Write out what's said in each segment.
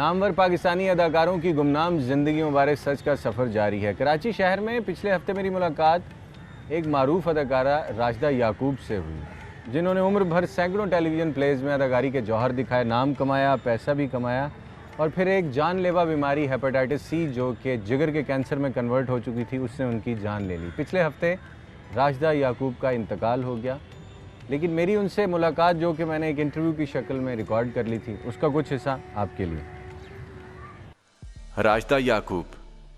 नामवर पाकिस्तानी अदाकारों की गुमनाम ज़िंदगियों बारे सच का सफ़र जारी है। कराची शहर में पिछले हफ्ते मेरी मुलाकात एक मारूफ अदाकारा राशिदा याकूब से हुई, जिन्होंने उम्र भर सैकड़ों टेलीविज़न प्लेज़ में अदाकारी के जौहर दिखाए, नाम कमाया, पैसा भी कमाया और फिर एक जानलेवा बीमारी हेपेटाइटिस सी जो कि जिगर के कैंसर में कन्वर्ट हो चुकी थी, उसने उनकी जान ले ली। पिछले हफ्ते राशिदा याकूब का इंतकाल हो गया, लेकिन मेरी उनसे मुलाकात जो कि मैंने एक इंटरव्यू की शक्ल में रिकॉर्ड कर ली थी, उसका कुछ हिस्सा आपके लिए। राशिदा याकूब,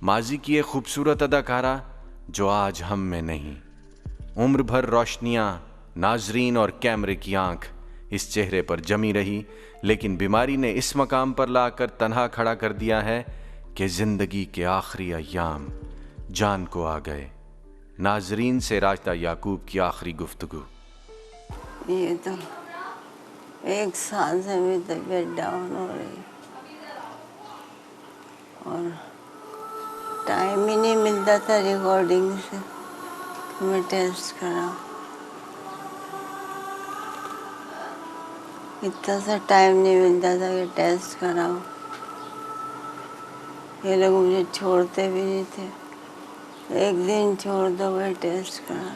माजी की एक खूबसूरत अदाकारा जो आज हम में नहीं। उम्र भर रोशनियां, नाजरीन और कैमरे की आंख इस चेहरे पर जमी रही, लेकिन बीमारी ने इस मकाम पर लाकर तन्हा खड़ा कर दिया है कि जिंदगी के आखिरी अय्याम जान को आ गए। नाजरीन से राशिदा याकूब की आखिरी गुफ्तगू। ये तो एक साल से भी तबीयत डाउन हो रही और टाइम ही नहीं मिलता था रिकॉर्डिंग से कि मैं टेस्ट कराऊं। इतना सा टाइम नहीं मिलता था कि टेस्ट कराऊं। ये लोग मुझे छोड़ते भी नहीं थे, एक दिन छोड़ दो भाई टेस्ट करा।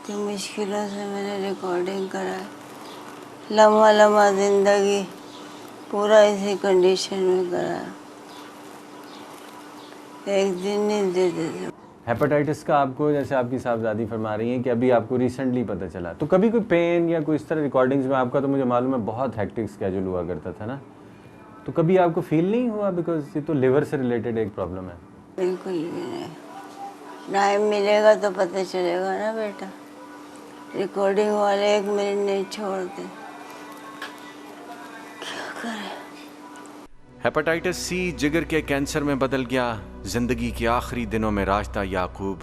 तो मुश्किलों से मैंने रिकॉर्डिंग कराई। लम्हा लम्हा जिंदगी पूरा इसी कंडीशन में कराया, एक दिन नहीं देते थे। हेपेटाइटिस का आपको, जैसे आपकी साहबजादी फरमा रही हैं कि अभी आपको रिसेंटली पता चला, तो कभी कोई पेन या कोई इस तरह रिकॉर्डिंग्स में आपका, तो मुझे मालूम है बहुत हेक्टिक स्केड्यूल हुआ करता था ना, तो कभी आपको फील नहीं हुआ, बिकॉज ये तो लिवर से रिलेटेड एक प्रॉब्लम है? बिल्कुल भी नहीं। टाइम मिलेगा तो पता चलेगा ना बेटा, रिकॉर्डिंग वाले एक मिनट नहीं छोड़ते, क्या करें। हेपेटाइटिस सी जिगर के कैंसर में बदल गया। जिंदगी के आखिरी दिनों में राशिदा याकूब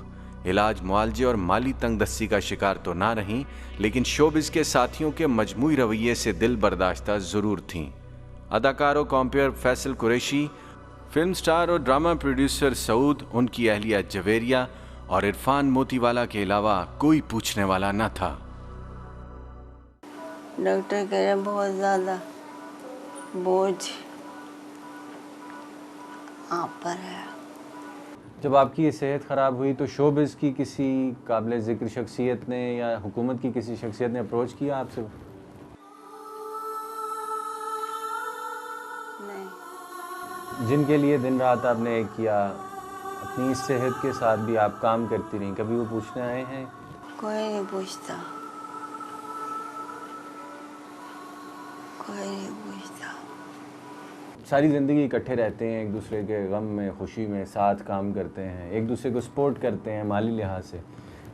इलाज, मुआलजे और माली तंगदस्ती का शिकार तो ना रहीं, लेकिन शोबिज़ के साथियों के मजमूई रवैये से दिल बर्दाश्ता ज़रूर थीं। अदाकारों compere Faisal Qureshi, film star और ड्रामा प्रोड्यूसर सऊद, उनकी अहलिया जवेरिया और इरफान मोतीवाला के अलावा कोई पूछने वाला न था। डॉक्टर कह रहे बहुत ज़्यादा बोझ आप पर है। जब आपकी ये सेहत ख़राब हुई तो शोबिज़ की किसी काबिल ज़िक्र शख्सियत ने या हुकूमत की किसी शख्सियत ने अप्रोच किया आपसे? नहीं। जिनके लिए दिन रात आपने एक किया, अपनी इस सेहत के साथ भी आप काम करती रहीं, कभी वो पूछने आए हैं? कोई नहीं पूछता, कोई नहीं पूछता। सारी ज़िंदगी इकट्ठे रहते हैं, एक दूसरे के गम में खुशी में साथ काम करते हैं, एक दूसरे को सपोर्ट करते हैं माली लिहाज से,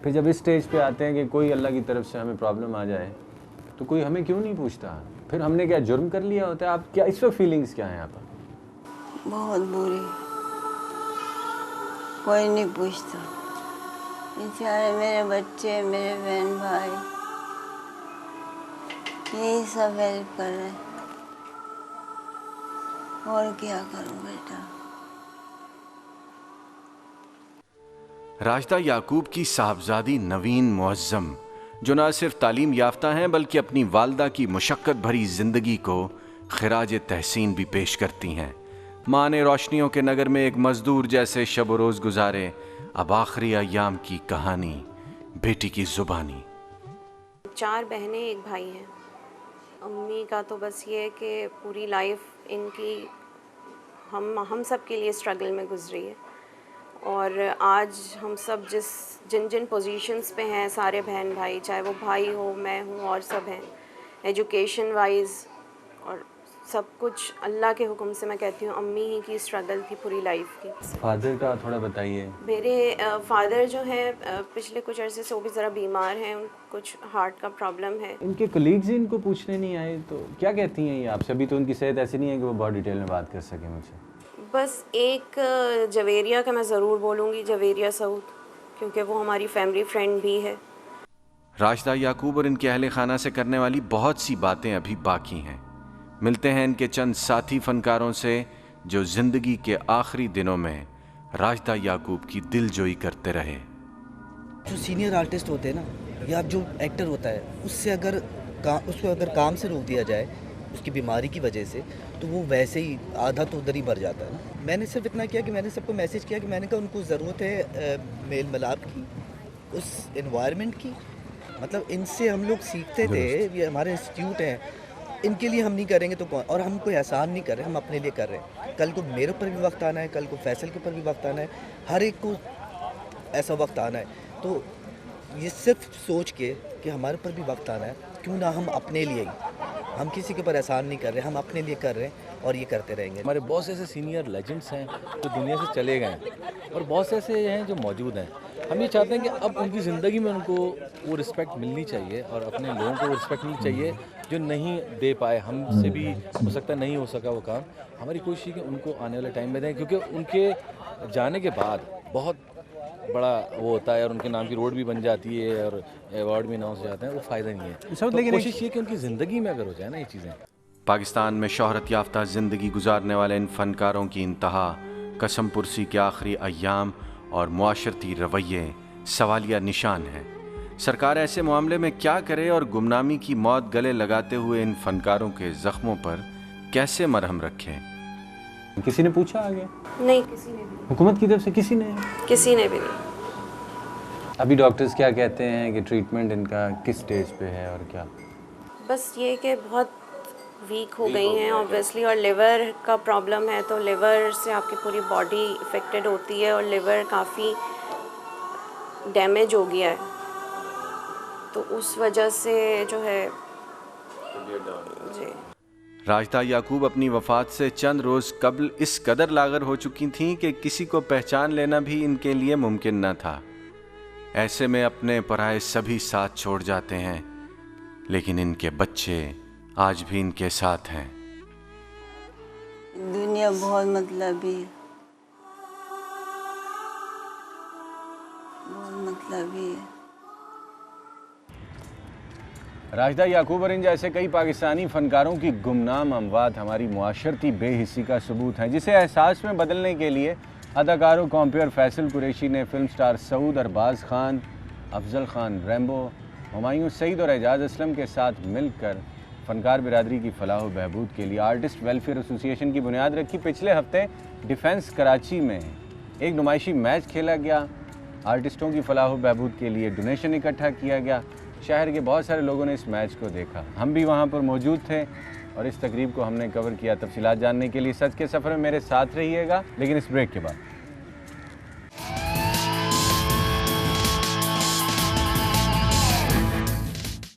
फिर जब इस स्टेज पे आते हैं कि कोई अल्लाह की तरफ से हमें प्रॉब्लम आ जाए तो कोई हमें क्यों नहीं पूछता? फिर हमने क्या जुर्म कर लिया होता है? आप क्या इस वक्त फीलिंग्स क्या हैं आप? बहुत बुरी, कोई नहीं पूछता। बेचारे मेरे बच्चे, मेरे बहन भाई, यही सब हेल्प कर रहे हैं, और क्या करूं बेटा। राशिदा याकूब की साहबजादी नवीन मुअज़्ज़म, जो न सिर्फ तालीम याफ्ता हैं बल्कि अपनी वालदा की मुशक्क़त भरी ज़िंदगी को खिराज तहसीन भी पेश करती हैं। माँ ने रोशनियों के नगर में एक मज़दूर जैसे शब व रोज़ गुजारे, अब आखिरी अय्याम की कहानी बेटी की ज़ुबानी। 4 बहनें, 1 भाई हैं। अम्मी का तो बस ये है कि पूरी लाइफ इनकी हम सब के लिए स्ट्रगल में गुजरी है, और आज हम सब जिन जिन पोजीशंस पे हैं, सारे बहन भाई, चाहे वो भाई हो, मैं हूँ और सब हैं, एजुकेशन वाइज और सब कुछ अल्लाह के हुक्म से। मैं कहती हूँ अम्मी ही की स्ट्रगल थी पूरी लाइफ की। फादर का थोड़ा बताइए। मेरे फादर जो हैं पिछले कुछ अरसे से वो भी ज़रा बीमार हैं, कुछ हार्ट का प्रॉब्लम है। इनके कलीग्स ही इनको पूछने नहीं आए तो क्या कहती हैं ये आपसे? अभी तो उनकी सेहत ऐसी नहीं है कि वो बहुत डिटेल में बात कर सकें मुझसे। बस एक जवेरिया का मैं ज़रूर बोलूँगी, जवेरिया सऊद, क्योंकि वो हमारी फैमिली फ्रेंड भी है। राशिदा याकूब और इनके अहले खाना से करने वाली बहुत सी बातें अभी बाकी हैं। मिलते हैं इनके चंद साथी फनकारों से जो जिंदगी के आखिरी दिनों में राशिदा याकूब की दिलजोई करते रहे। जो सीनियर आर्टिस्ट होते हैं ना, या जो एक्टर होता है, उससे अगर उसको अगर काम से रोक दिया जाए उसकी बीमारी की वजह से, तो वो वैसे ही आधा तो उधर ही भर जाता है ना। मैंने सिर्फ इतना किया कि मैंने सबको मैसेज किया कि मैंने कहा उनको ज़रूरत है मेल मिलाप की, उस इन्वायरमेंट की। मतलब इनसे हम लोग सीखते थे, ये हमारे इंस्टीट्यूट हैं, इनके लिए हम नहीं करेंगे तो कौन। और हम कोई एहसान नहीं कर रहे, हम अपने लिए कर रहे हैं। कल को मेरे ऊपर भी वक्त आना है, कल को फैसल के ऊपर भी वक्त आना है, हर एक को ऐसा वक्त आना है। तो ये सिर्फ सोच के कि हमारे ऊपर भी वक्त आना है, क्यों ना हम अपने लिए ही, हम किसी के ऊपर एहसान नहीं कर रहे, हम अपने लिए कर रहे हैं और ये करते रहेंगे। हमारे बहुत से ऐसे सीनियर लेजेंड्स हैं जो दुनिया से चले गए हैं और बहुत से ऐसे हैं जो मौजूद हैं। हम ये चाहते हैं कि अब उनकी ज़िंदगी में उनको वो रिस्पेक्ट मिलनी चाहिए और अपने लोगों को वो रिस्पेक्ट मिलनी चाहिए जो नहीं दे पाए। हमसे भी हो सकता है नहीं हो सका वो काम, हमारी कोशिश है कि उनको आने वाले टाइम में दें, क्योंकि उनके जाने के बाद बहुत बड़ा वो होता है और उनके नाम की रोड भी बन जाती है और अवार्ड भी अनाउंस हो जाते हैं, वो फ़ायदा नहीं है। तो कोशिश ये कि उनकी ज़िंदगी में अगर हो जाए ना ये चीज़ें। पाकिस्तान में शोहरत याफ्ता ज़िंदगी गुजारने वाले इन फ़नकारों की इंतहा, कसम पुरसी के आखिरी अय्याम और मुआशरती रवैये सवालिया निशान हैं। सरकार ऐसे मामले में क्या करे और गुमनामी की मौत गले लगाते हुए इन फ़नकारों के ज़ख्मों पर कैसे मरहम रखे? किसी ने पूछा आगे? नहीं, किसी ने भी हुकूमत की तरफ से किसी ने नहीं। अभी डॉक्टर्स क्या कहते हैं कि ट्रीटमेंट इनका किस स्टेज पे है और क्या? बस ये कि बहुत वीक हो गई हैं ऑब्वियसली, और लिवर का प्रॉब्लम है, तो लिवर से आपकी पूरी बॉडी इफ़ेक्टेड होती है और लिवर काफ़ी डैमेज हो गया है, तो उस वजह से जो है जी। राजदा याकूब अपनी वफ़ात से चंद रोज़ कबल इस कदर लागर हो चुकी थीं कि किसी को पहचान लेना भी इनके लिए मुमकिन न था। ऐसे में अपने पराए सभी साथ छोड़ जाते हैं, लेकिन इनके बच्चे आज भी इनके साथ हैं। दुनिया बहुत मतलबी है, बहुत मतलबी है। राजदा याकूब और इन जैसे कई पाकिस्तानी फ़नकारों की गुमनाम अमवात हमारी मुआशरती बेहिस्सी का सबूत है, जिसे एहसास में बदलने के लिए अदाकारों कॉम्पियर फैसल कुरैशी ने film star Saud Arbaaz Khan, Afzal Khan Rambo, Humayun Saeed और एजाज असलम के साथ मिलकर फ़नकार बिरादरी की फलाह व बहबूद के लिए आर्टिस्ट वेलफेयर एसोसिएशन की बुनियाद रखी। पिछले हफ्ते डिफेंस कराची में एक नुमाइशी मैच खेला गया, आर्टिस्टों की फलाह व बहबूद के लिए डोनेशन इकट्ठा किया गया। शहर के बहुत सारे लोगों ने इस मैच को देखा, हम भी वहाँ पर मौजूद थे और इस तकरीब को हमने कवर किया। तफसीलात जानने के लिए सच के सफ़र में मेरे साथ रहिएगा, लेकिन इस ब्रेक के बाद।